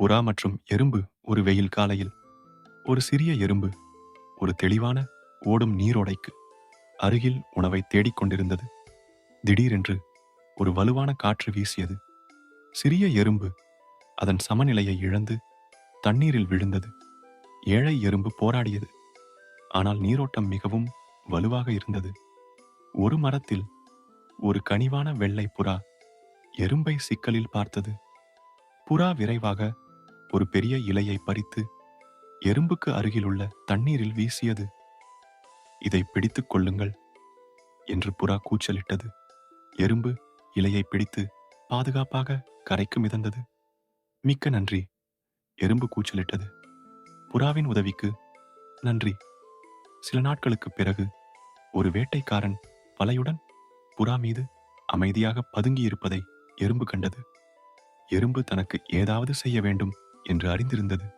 புறா மற்றும் எறும்பு. ஒரு வெயில் காலையில் ஒரு சிறிய எறும்பு ஒரு தெளிவான ஓடும் நீரோடைக்கு அருகில் உணவை தேடிக் கொண்டிருந்தது. திடீரென்று ஒரு வலுவான காற்று வீசியது. சிறிய எறும்பு அதன் சமநிலையை இழந்து தண்ணீரில் விழுந்தது. ஏழை எறும்பு போராடியது, ஆனால் நீரோட்டம் மிகவும் வலுவாக இருந்தது. ஒரு மரத்தில் ஒரு கனிவான வெள்ளை புறா எறும்பை சிக்கலில் பார்த்தது. புறா விரைவாக ஒரு பெரிய இலையை பறித்து எறும்புக்கு அருகிலுள்ள தண்ணீரில் வீசியது. இதை பிடித்துக் கொள்ளுங்கள் என்று புறா கூச்சலிட்டது. எறும்பு இலையை பிடித்து பாதுகாப்பாக கரைக்கு மிதந்தது. மிக்க நன்றி, எறும்பு கூச்சலிட்டது. புறாவின் உதவிக்கு நன்றி. சில நாட்களுக்குப் பிறகு ஒரு வேட்டைக்காரன் வலையுடன் புறா மீது அமைதியாக பதுங்கியிருப்பதை எறும்பு கண்டது. எறும்பு தனக்கு ஏதாவது செய்ய வேண்டும் என்று அறிந்திருந்தது.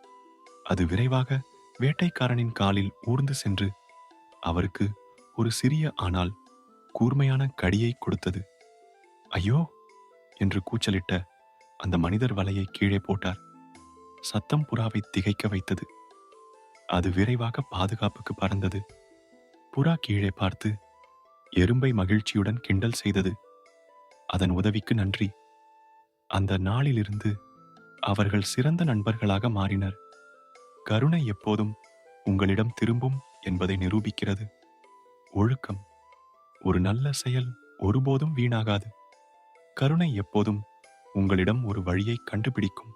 அது விரைவாக வேட்டைக்காரனின் காலில் ஊர்ந்து சென்று அவருக்கு ஒரு சிறிய ஆனால் கூர்மையான கடியை கொடுத்தது. ஐயோ என்று கூச்சலிட்ட அந்த மனிதர் வலையை கீழே போட்டார். சத்தம் புறாவை திகைக்க வைத்தது. அது விரைவாக பாதுகாப்புக்கு பறந்தது. புறா கீழே பார்த்து எறும்பை மகிழ்ச்சியுடன் கிண்டல் செய்தது. அதன் உதவிக்கு நன்றி. அந்த நாளிலிருந்து அவர்கள் சிறந்த நண்பர்களாக மாறினர். கருணை எப்போதும் உங்களிடம் திரும்பும் என்பதை நிரூபிக்கிறது. ஒழுக்கம். ஒரு நல்ல செயல் ஒருபோதும் வீணாகாது. கருணை எப்போதும் உங்களிடம் ஒரு வழியை கண்டுபிடிக்கும்.